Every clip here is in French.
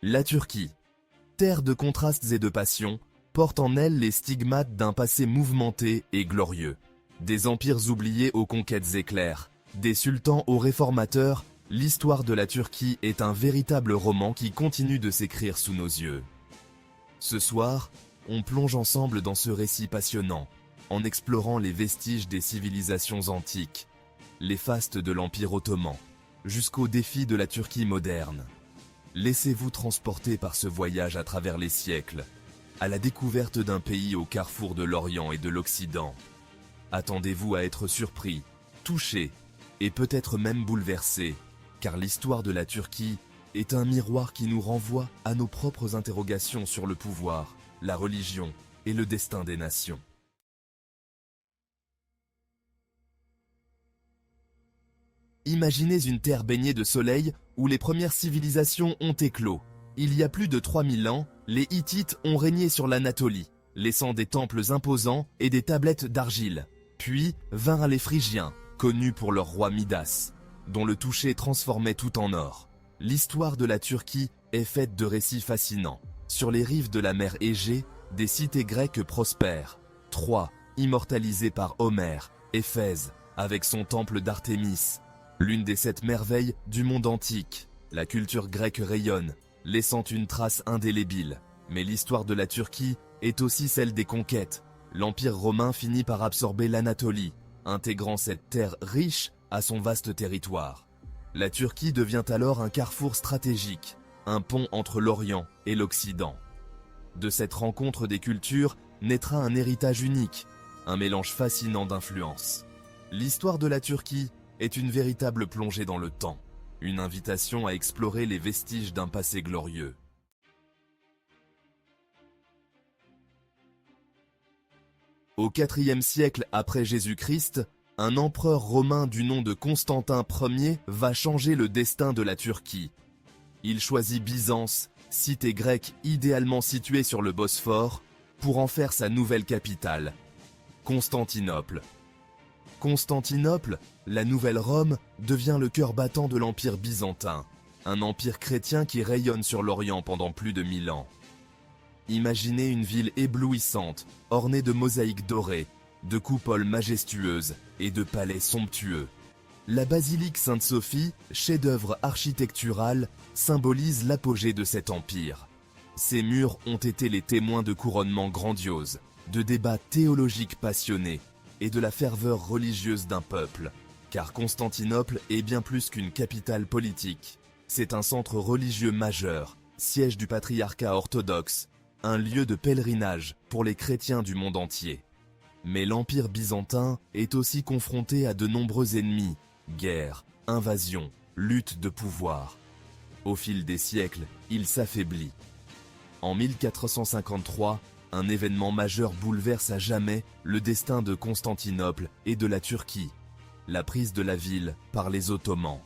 La Turquie, terre de contrastes et de passions, porte en elle les stigmates d'un passé mouvementé et glorieux. Des empires oubliés aux conquêtes éclairs, des sultans aux réformateurs, l'histoire de la Turquie est un véritable roman qui continue de s'écrire sous nos yeux. Ce soir, on plonge ensemble dans ce récit passionnant, en explorant les vestiges des civilisations antiques, les fastes de l'Empire ottoman, jusqu'aux défis de la Turquie moderne. Laissez-vous transporter par ce voyage à travers les siècles, à la découverte d'un pays au carrefour de l'Orient et de l'Occident. Attendez-vous à être surpris, touché et peut-être même bouleversé, car l'histoire de la Turquie est un miroir qui nous renvoie à nos propres interrogations sur le pouvoir, la religion et le destin des nations. Imaginez une terre baignée de soleil où les premières civilisations ont éclos. Il y a plus de 3000 ans, les Hittites ont régné sur l'Anatolie, laissant des temples imposants et des tablettes d'argile. Puis vinrent les Phrygiens, connus pour leur roi Midas, dont le toucher transformait tout en or. L'histoire de la Turquie est faite de récits fascinants. Sur les rives de la mer Égée, des cités grecques prospèrent. Troie, immortalisée par Homère, Éphèse, avec son temple d'Artémis, l'une des 7 merveilles du monde antique. La culture grecque rayonne, laissant une trace indélébile. Mais l'histoire de la Turquie est aussi celle des conquêtes. L'Empire romain finit par absorber l'Anatolie, intégrant cette terre riche à son vaste territoire. La Turquie devient alors un carrefour stratégique, un pont entre l'Orient et l'Occident. De cette rencontre des cultures naîtra un héritage unique, un mélange fascinant d'influences. L'histoire de la Turquie est une véritable plongée dans le temps, une invitation à explorer les vestiges d'un passé glorieux. Au IVe siècle après Jésus-Christ, un empereur romain du nom de Constantin Ier va changer le destin de la Turquie. Il choisit Byzance, cité grecque idéalement située sur le Bosphore, pour en faire sa nouvelle capitale, Constantinople. Constantinople, la nouvelle Rome, devient le cœur battant de l'Empire byzantin, un empire chrétien qui rayonne sur l'Orient pendant plus de 1000 ans. Imaginez une ville éblouissante, ornée de mosaïques dorées, de coupoles majestueuses et de palais somptueux. La basilique Sainte-Sophie, chef-d'œuvre architectural, symbolise l'apogée de cet empire. Ses murs ont été les témoins de couronnements grandioses, de débats théologiques passionnés et de la ferveur religieuse d'un peuple. Car Constantinople est bien plus qu'une capitale politique. C'est un centre religieux majeur, siège du patriarcat orthodoxe, un lieu de pèlerinage pour les chrétiens du monde entier. Mais l'Empire byzantin est aussi confronté à de nombreux ennemis, guerres, invasions, luttes de pouvoir. Au fil des siècles, il s'affaiblit. En 1453, un événement majeur bouleverse à jamais le destin de Constantinople et de la Turquie, la prise de la ville par les Ottomans.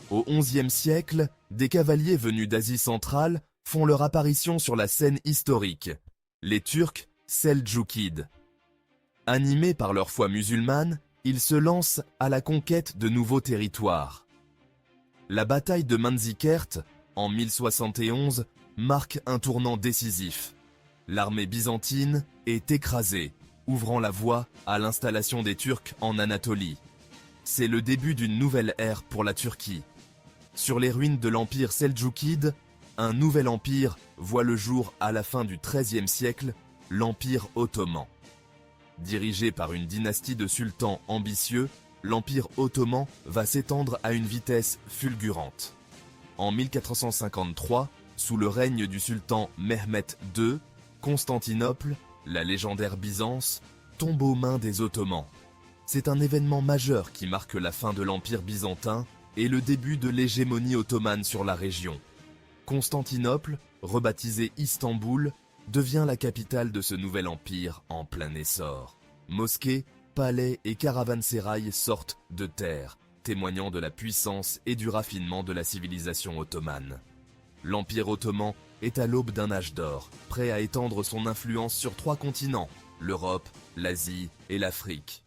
Au XIe siècle, des cavaliers venus d'Asie centrale font leur apparition sur la scène historique, les Turcs Seldjoukides. Animés par leur foi musulmane, ils se lancent à la conquête de nouveaux territoires. La bataille de Manzikert, en 1071, marque un tournant décisif. L'armée byzantine est écrasée, ouvrant la voie à l'installation des Turcs en Anatolie. C'est le début d'une nouvelle ère pour la Turquie. Sur les ruines de l'empire seldjoukide, un nouvel empire voit le jour à la fin du XIIIe siècle, l'Empire ottoman. Dirigé par une dynastie de sultans ambitieux, l'Empire ottoman va s'étendre à une vitesse fulgurante. En 1453, sous le règne du sultan Mehmet II, Constantinople, la légendaire Byzance, tombe aux mains des Ottomans. C'est un événement majeur qui marque la fin de l'Empire byzantin et le début de l'hégémonie ottomane sur la région. Constantinople, rebaptisée Istanbul, devient la capitale de ce nouvel empire en plein essor. Mosquées, palais et caravansérails sortent de terre, témoignant de la puissance et du raffinement de la civilisation ottomane. L'Empire ottoman est à l'aube d'un âge d'or, prêt à étendre son influence sur 3 continents, l'Europe, l'Asie et l'Afrique.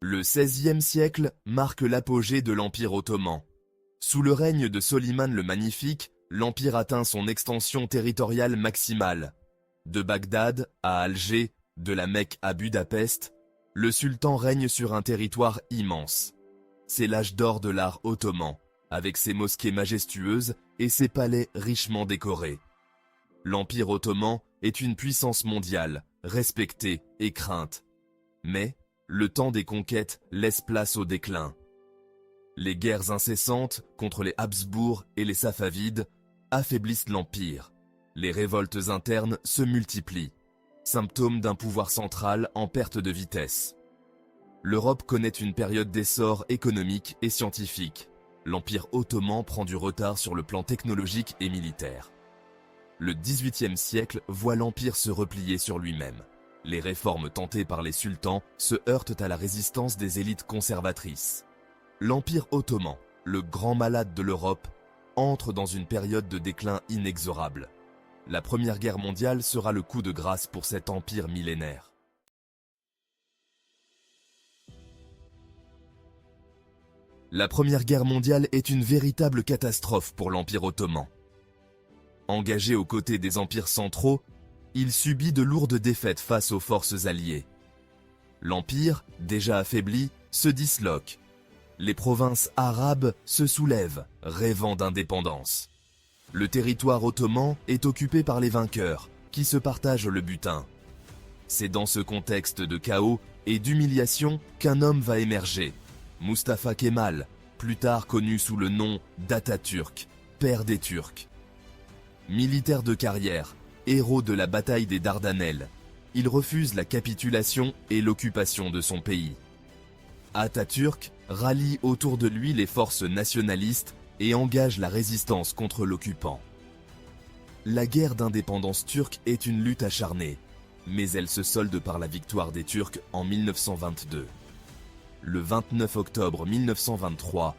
Le XVIe siècle marque l'apogée de l'Empire ottoman. Sous le règne de Soliman le Magnifique, l'Empire atteint son extension territoriale maximale. De Bagdad à Alger, de la Mecque à Budapest, le sultan règne sur un territoire immense. C'est l'âge d'or de l'art ottoman, avec ses mosquées majestueuses et ses palais richement décorés. L'Empire ottoman est une puissance mondiale, respectée et crainte. Mais, le temps des conquêtes laisse place au déclin. Les guerres incessantes contre les Habsbourg et les Safavides affaiblissent l'Empire. Les révoltes internes se multiplient, symptôme d'un pouvoir central en perte de vitesse. L'Europe connaît une période d'essor économique et scientifique. L'Empire ottoman prend du retard sur le plan technologique et militaire. Le XVIIIe siècle voit l'Empire se replier sur lui-même. Les réformes tentées par les sultans se heurtent à la résistance des élites conservatrices. L'Empire ottoman, le grand malade de l'Europe, entre dans une période de déclin inexorable. La Première Guerre mondiale sera le coup de grâce pour cet empire millénaire. La Première Guerre mondiale est une véritable catastrophe pour l'Empire ottoman. Engagé aux côtés des empires centraux, il subit de lourdes défaites face aux forces alliées. L'Empire, déjà affaibli, se disloque. Les provinces arabes se soulèvent, rêvant d'indépendance. Le territoire ottoman est occupé par les vainqueurs, qui se partagent le butin. C'est dans ce contexte de chaos et d'humiliation qu'un homme va émerger, Mustafa Kemal, plus tard connu sous le nom d'Atatürk, père des Turcs. Militaire de carrière, héros de la bataille des Dardanelles, il refuse la capitulation et l'occupation de son pays. Atatürk rallie autour de lui les forces nationalistes et engage la résistance contre l'occupant. La guerre d'indépendance turque est une lutte acharnée, mais elle se solde par la victoire des Turcs en 1922. Le 29 octobre 1923,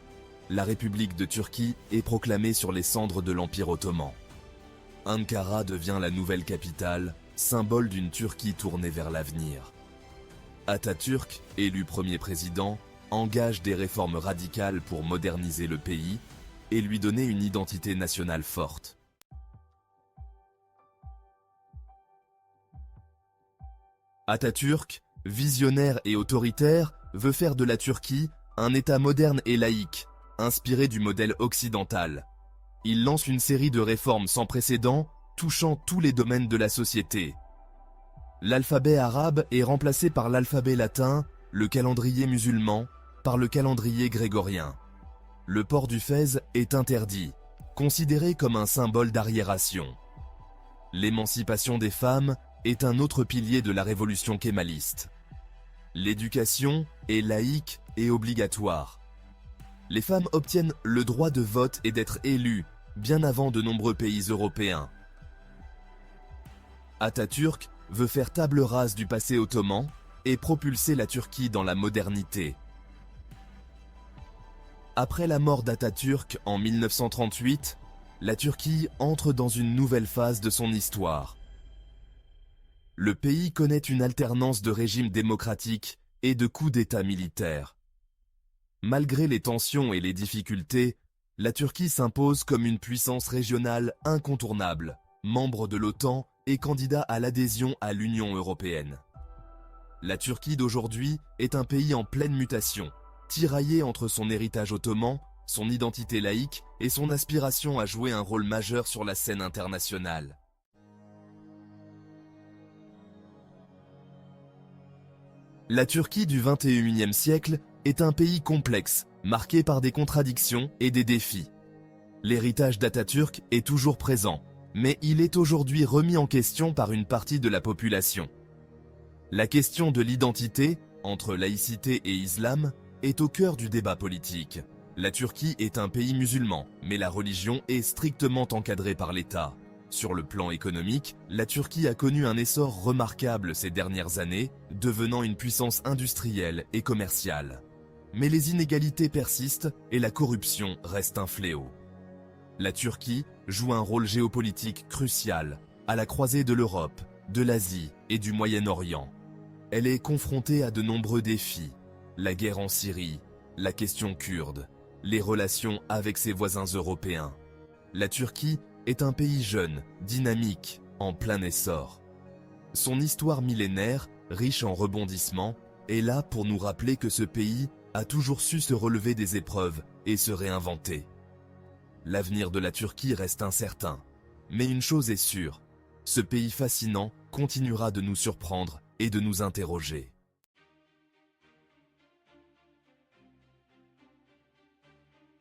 la République de Turquie est proclamée sur les cendres de l'Empire ottoman. Ankara devient la nouvelle capitale, symbole d'une Turquie tournée vers l'avenir. Atatürk, élu premier président, engage des réformes radicales pour moderniser le pays et lui donner une identité nationale forte. Atatürk, visionnaire et autoritaire, veut faire de la Turquie un État moderne et laïque, inspiré du modèle occidental. Il lance une série de réformes sans précédent, touchant tous les domaines de la société. L'alphabet arabe est remplacé par l'alphabet latin, le calendrier musulman, par le calendrier grégorien. Le port du fez est interdit, considéré comme un symbole d'arriération. L'émancipation des femmes est un autre pilier de la révolution kémaliste. L'éducation est laïque et obligatoire. Les femmes obtiennent le droit de vote et d'être élues, bien avant de nombreux pays européens. Atatürk veut faire table rase du passé ottoman et propulser la Turquie dans la modernité. Après la mort d'Atatürk en 1938, la Turquie entre dans une nouvelle phase de son histoire. Le pays connaît une alternance de régimes démocratiques et de coups d'État militaires. Malgré les tensions et les difficultés, la Turquie s'impose comme une puissance régionale incontournable, membre de l'OTAN et candidat à l'adhésion à l'Union européenne. La Turquie d'aujourd'hui est un pays en pleine mutation, tiraillé entre son héritage ottoman, son identité laïque et son aspiration à jouer un rôle majeur sur la scène internationale. La Turquie du XXIe siècle est un pays complexe, marqué par des contradictions et des défis. L'héritage d'Atatürk est toujours présent, mais il est aujourd'hui remis en question par une partie de la population. La question de l'identité, entre laïcité et islam, est au cœur du débat politique. La Turquie est un pays musulman, mais la religion est strictement encadrée par l'État. Sur le plan économique, la Turquie a connu un essor remarquable ces dernières années, devenant une puissance industrielle et commerciale. Mais les inégalités persistent et la corruption reste un fléau. La Turquie joue un rôle géopolitique crucial, à la croisée de l'Europe, de l'Asie et du Moyen-Orient. Elle est confrontée à de nombreux défis. la guerre en Syrie, la question kurde, les relations avec ses voisins européens. La Turquie est un pays jeune, dynamique, en plein essor. Son histoire millénaire, riche en rebondissements, est là pour nous rappeler que ce pays a toujours su se relever des épreuves et se réinventer. L'avenir de la Turquie reste incertain, mais une chose est sûre, ce pays fascinant continuera de nous surprendre et de nous interroger.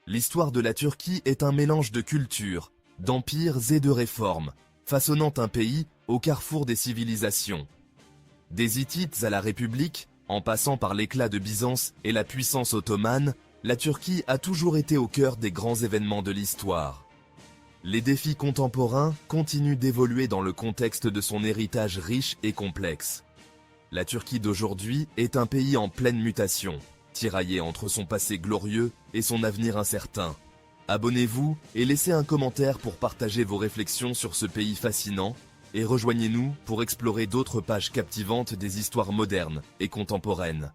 L'histoire de la Turquie est un mélange de cultures, d'empires et de réformes, façonnant un pays au carrefour des civilisations. Des Hittites à la République, en passant par l'éclat de Byzance et la puissance ottomane, la Turquie a toujours été au cœur des grands événements de l'histoire. Les défis contemporains continuent d'évoluer dans le contexte de son héritage riche et complexe. La Turquie d'aujourd'hui est un pays en pleine mutation, tiraillé entre son passé glorieux et son avenir incertain. Abonnez-vous et laissez un commentaire pour partager vos réflexions sur ce pays fascinant, et rejoignez-nous pour explorer d'autres pages captivantes des histoires modernes et contemporaines.